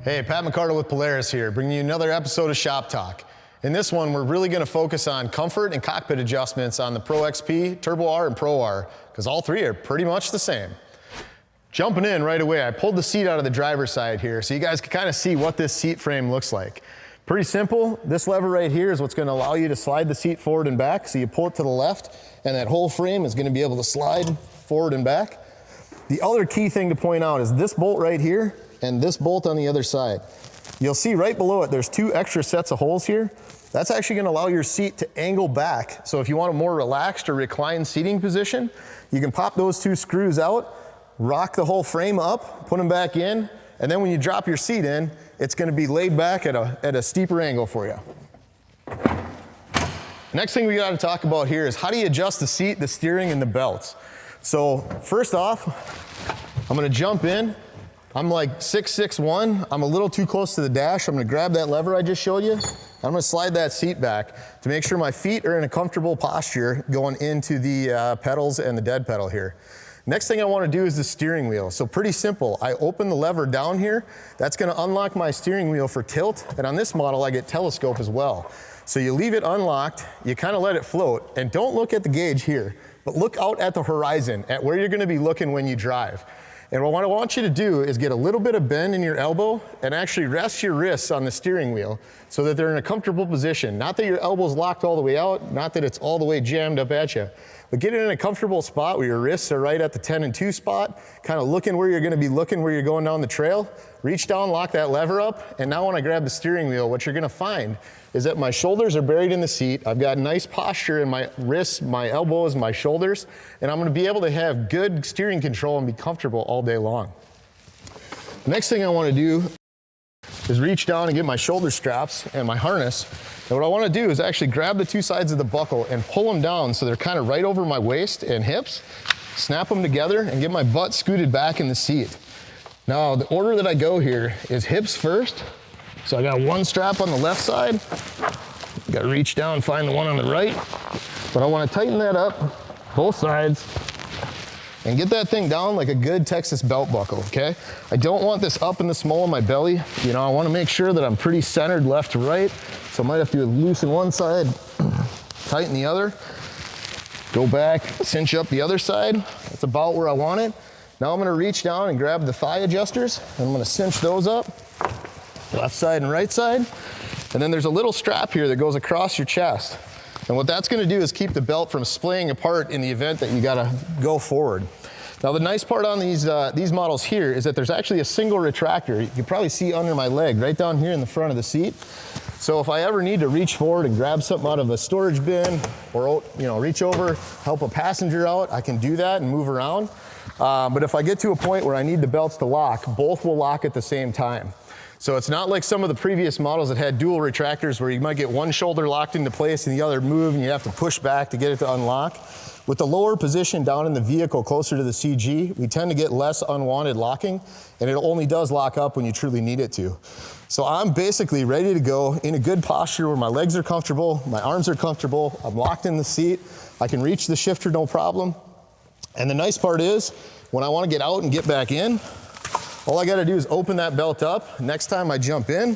Hey, Pat McCardle with Polaris here, bringing you another episode of Shop Talk. In this one, we're really going to focus on comfort and cockpit adjustments on the Pro XP, Turbo R, and Pro R, because all three are pretty much the same. Jumping in right away, I pulled the seat out of the driver's side here so you guys can kind of see what this seat frame looks like. Pretty simple. This lever right here is what's going to allow you to slide the seat forward and back. So you pull it to the left, and that whole frame is going to be able to slide forward and back. The other key thing to point out is this bolt right here and this bolt on the other side. You'll see right below it, there's two extra sets of holes here. That's actually going to allow your seat to angle back. So if you want a more relaxed or reclined seating position, you can pop those two screws out, rock the whole frame up, put them back in, and then when you drop your seat in, it's going to be laid back at a steeper angle for you. Next thing we got to talk about here is how do you adjust the seat, the steering, and the belts. So first off, I'm going to jump in. I'm like 6'1". I'm a little too close to the dash. I'm going to grab that lever I just showed you. I'm going to slide that seat back to make sure my feet are in a comfortable posture going into the pedals and the dead pedal here. Next thing I want to do is the steering wheel. So pretty simple. I open the lever down here. That's going to unlock my steering wheel for tilt. And on this model, I get telescope as well. So you leave it unlocked, you kind of let it float, and don't look at the gauge here, but look out at the horizon, at where you're going to be looking when you drive. And what I want you to do is get a little bit of bend in your elbow and actually rest your wrists on the steering wheel so that they're in a comfortable position. Not that your elbow's locked all the way out, not that it's all the way jammed up at you, but get it in a comfortable spot where your wrists are right at the 10 and 2 spot, kind of looking where you're going to be looking where you're going down the trail. Reach down, lock that lever up, and now when I grab the steering wheel, what you're going to find is that my shoulders are buried in the seat. I've got nice posture in my wrists, my elbows, my shoulders, and I'm going to be able to have good steering control and be comfortable all day long. The next thing I want to do is reach down and get my shoulder straps and my harness. And what I want to do is actually grab the two sides of the buckle and pull them down so they're kind of right over my waist and hips, snap them together, and get my butt scooted back in the seat. Now, the order that I go here is hips first. So I got one strap on the left side. Got to reach down and find the one on the right. But I want to tighten that up, both sides, and get that thing down like a good Texas belt buckle, okay? I don't want this up in the small of my belly. You know, I want to make sure that I'm pretty centered left to right. So I might have to loosen one side, tighten the other, go back, cinch up the other side. That's about where I want it. Now I'm going to reach down and grab the thigh adjusters, and I'm going to cinch those up, left side and right side. And then there's a little strap here that goes across your chest. And what that's going to do is keep the belt from splaying apart in the event that you got to go forward. Now the nice part on these models here is that there's actually a single retractor. You can probably see under my leg right down here in the front of the seat. So if I ever need to reach forward and grab something out of a storage bin or reach over, help a passenger out, I can do that and move around. But if I get to a point where I need the belts to lock, both will lock at the same time. So it's not like some of the previous models that had dual retractors where you might get one shoulder locked into place and the other move and you have to push back to get it to unlock. With the lower position down in the vehicle closer to the CG, we tend to get less unwanted locking, and it only does lock up when you truly need it to. So I'm basically ready to go in a good posture where my legs are comfortable, my arms are comfortable, I'm locked in the seat, I can reach the shifter no problem. And the nice part is, when I want to get out and get back in, all I got to do is open that belt up. Next time I jump in,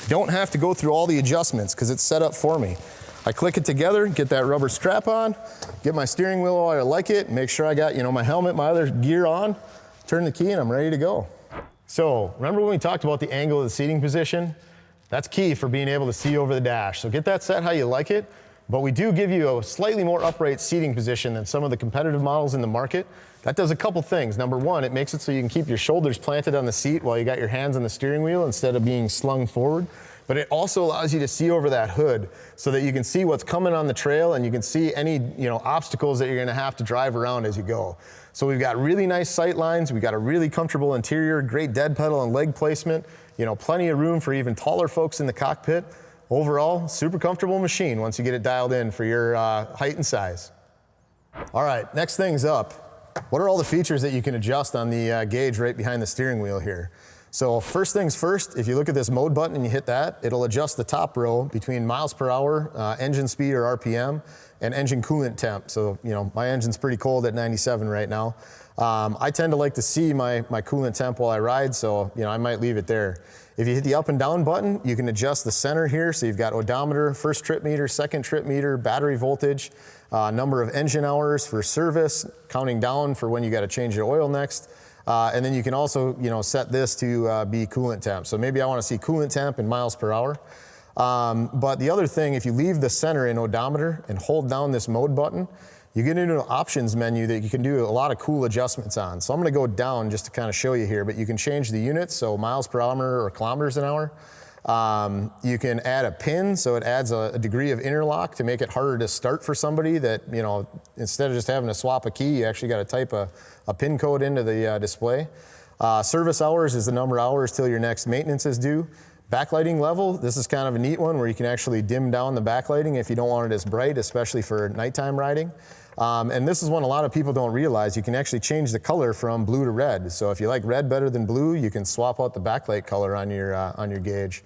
don't have to go through all the adjustments because it's set up for me. I click it together, get that rubber strap on, get my steering wheel while I like it, make sure I got my helmet, my other gear on, turn the key, and I'm ready to go. So remember when we talked about the angle of the seating position? That's key for being able to see over the dash. So get that set how you like it. But we do give you a slightly more upright seating position than some of the competitive models in the market. That does a couple things. Number one, it makes it so you can keep your shoulders planted on the seat while you got your hands on the steering wheel instead of being slung forward. But it also allows you to see over that hood so that you can see what's coming on the trail and you can see any obstacles that you're going to have to drive around as you go. So we've got really nice sight lines. We've got a really comfortable interior, great dead pedal and leg placement. Plenty of room for even taller folks in the cockpit. Overall, super comfortable machine once you get it dialed in for your height and size. All right, next thing's up. What are all the features that you can adjust on the gauge right behind the steering wheel here? So first things first, if you look at this mode button and you hit that, it'll adjust the top row between miles per hour, engine speed or RPM, and engine coolant temp. So, you know, my engine's pretty cold at 97 right now. I tend to like to see my coolant temp while I ride, so, you know, I might leave it there. If you hit the up and down button, you can adjust the center here. So you've got odometer, first trip meter, second trip meter, battery voltage, number of engine hours for service, counting down for when you got to change your oil next. And then you can also, you know, set this to be coolant temp. So maybe I want to see coolant temp in miles per hour. But the other thing, if you leave the center in odometer and hold down this mode button, you get into an options menu that you can do a lot of cool adjustments on. So I'm going to go down just to kind of show you here, but you can change the units, so miles per hour or kilometers an hour. You can add a pin, so it adds a degree of interlock to make it harder to start for somebody that, you know, instead of just having to swap a key, you actually got to type a pin code into the display. Service hours is the number of hours till your next maintenance is due. Backlighting level, this is kind of a neat one where you can actually dim down the backlighting if you don't want it as bright, especially for nighttime riding. And this is one a lot of people don't realize. You can actually change the color from blue to red. So if you like red better than blue, you can swap out the backlight color on your gauge.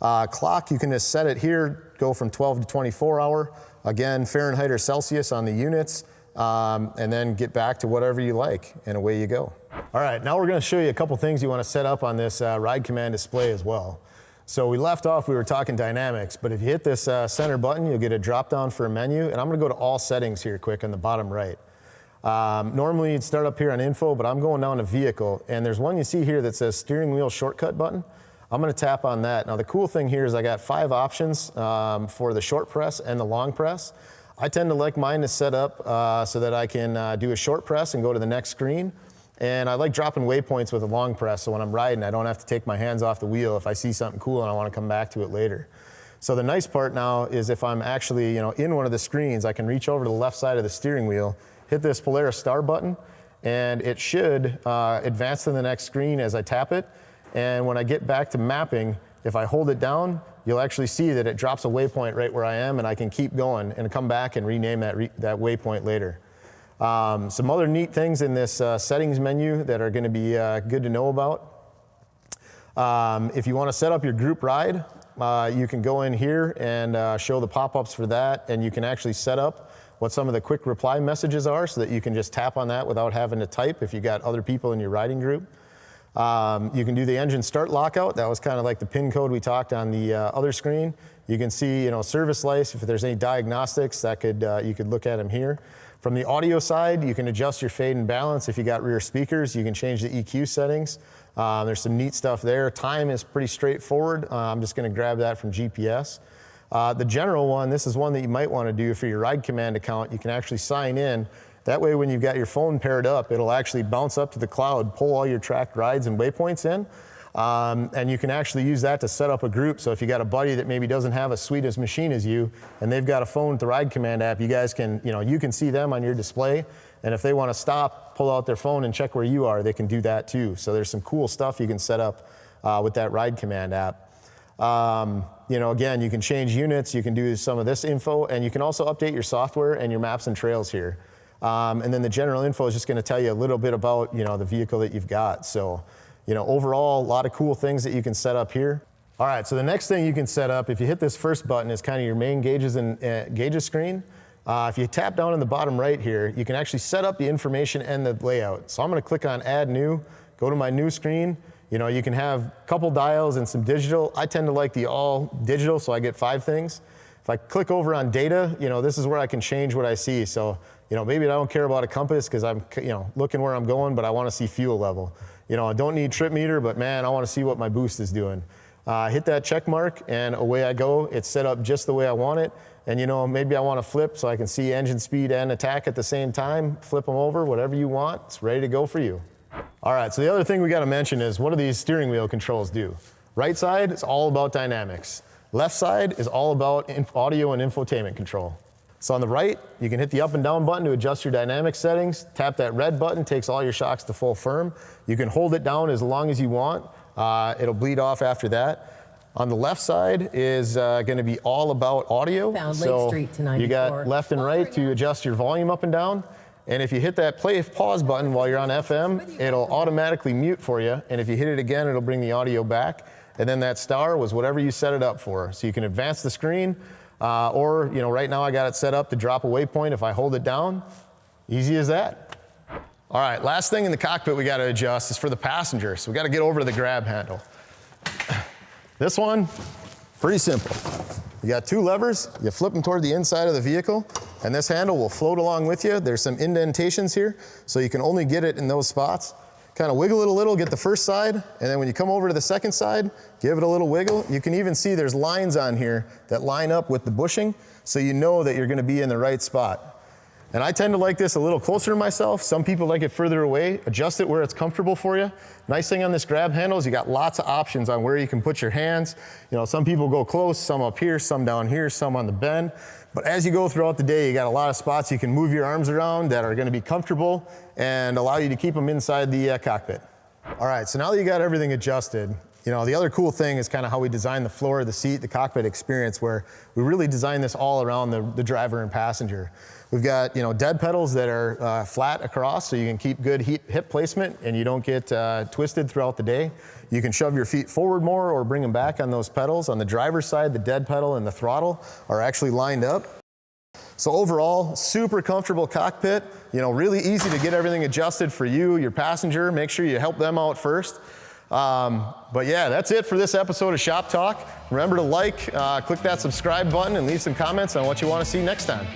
Clock, you can just set it here, go from 12 to 24 hour. Again, Fahrenheit or Celsius on the units, and then get back to whatever you like, and away you go. All right, now we're gonna show you a couple things you wanna set up on this Ride Command display as well. So we left off, we were talking dynamics, but if you hit this center button, you'll get a drop down for a menu, and I'm gonna go to all settings here quick on the bottom right. Normally you'd start up here on info, but I'm going down to vehicle, and there's one you see here that says steering wheel shortcut button. I'm gonna tap on that. Now the cool thing here is I got 5 options for the short press and the long press. I tend to like mine to set up so that I can do a short press and go to the next screen. And I like dropping waypoints with a long press, so when I'm riding, I don't have to take my hands off the wheel if I see something cool and I want to come back to it later. So the nice part now is if I'm actually, you know, in one of the screens, I can reach over to the left side of the steering wheel, hit this Polaris star button, and it should advance to the next screen as I tap it. And when I get back to mapping, if I hold it down, you'll actually see that it drops a waypoint right where I am, and I can keep going and come back and rename that waypoint later. Some other neat things in this settings menu that are going to be good to know about. If you want to set up your group ride, you can go in here and show the pop-ups for that, and you can actually set up what some of the quick reply messages are so that you can just tap on that without having to type if you got other people in your riding group. You can do the engine start lockout. That was kind of like the pin code we talked on the other screen. You can see, you know, service lights. If there's any diagnostics, that could you could look at them here. From the audio side, you can adjust your fade and balance. If you got rear speakers, you can change the EQ settings. There's some neat stuff there. Time is pretty straightforward. I'm just going to grab that from GPS. The general one, this is one that you might want to do for your Ride Command account. You can actually sign in. That way, when you've got your phone paired up, it'll actually bounce up to the cloud, pull all your tracked rides and waypoints in. And you can actually use that to set up a group. So if you got a buddy that maybe doesn't have as sweet as machine as you, and they've got a phone with the Ride Command app, you guys can, you know, you can see them on your display. And if they want to stop, pull out their phone and check where you are, they can do that too. So there's some cool stuff you can set up with that Ride Command app. You know, again, you can change units, you can do some of this info, and you can also update your software and your maps and trails here. And then the general info is just going to tell you a little bit about, you know, the vehicle that you've got. So, you know, overall, a lot of cool things that you can set up here. All right, so the next thing you can set up, if you hit this first button, is kind of your main gauges and gauges screen. If you tap down in the bottom right here, you can actually set up the information and the layout. So I'm going to click on Add New, go to my new screen. You know, you can have a couple dials and some digital. I tend to like the all digital, so I get 5 things. If I click over on data, you know, this is where I can change what I see. So, you know, maybe I don't care about a compass because I'm, you know, looking where I'm going, but I want to see fuel level. You know, I don't need trip meter, but man, I want to see what my boost is doing. Hit that check mark and away I go. It's set up just the way I want it. And you know, maybe I want to flip so I can see engine speed and attack at the same time. Flip them over, whatever you want. It's ready to go for you. All right, so the other thing we got to mention is what do these steering wheel controls do? Right side is all about dynamics. Left side is all about audio and infotainment control. So on the right, you can hit the up and down button to adjust your dynamic settings. Tap that red button, takes all your shocks to full firm. You can hold it down as long as you want. It'll bleed off after that. On the left side is going to be all about audio. Found so Lake Street to 94. You got left and right to adjust your volume up and down. And if you hit that play pause button while you're on FM, it'll automatically mute for you. And if you hit it again, it'll bring the audio back. And then that star was whatever you set it up for. So you can advance the screen, or right now I got it set up to drop a waypoint if I hold it down. Easy as that. All right, last thing in the cockpit we got to adjust is for the passenger. So we got to get over to the grab handle. This one, pretty simple. You got 2 levers, you flip them toward the inside of the vehicle, and this handle will float along with you. There's some indentations here, so you can only get it in those spots. Kind of wiggle it a little, get the first side, and then when you come over to the second side, give it a little wiggle. You can even see there's lines on here that line up with the bushing, so you know that you're gonna be in the right spot. And I tend to like this a little closer to myself. Some people like it further away. Adjust it where it's comfortable for you. Nice thing on this grab handle is you got lots of options on where you can put your hands. Some people go close, some up here, some down here, some on the bend. But as you go throughout the day, you got a lot of spots you can move your arms around that are gonna be comfortable and allow you to keep them inside the cockpit. All right, so now that you got everything adjusted, the other cool thing is kind of how we design the floor of the seat, the cockpit experience, where we really design this all around the driver and passenger. We've got, dead pedals that are flat across, so you can keep good hip placement and you don't get twisted throughout the day. You can shove your feet forward more or bring them back on those pedals. On the driver's side, the dead pedal and the throttle are actually lined up. So overall, super comfortable cockpit, really easy to get everything adjusted for you, your passenger. Make sure you help them out first. But yeah, that's it for this episode of Shop Talk. Remember to click that subscribe button and leave some comments on what you want to see next time.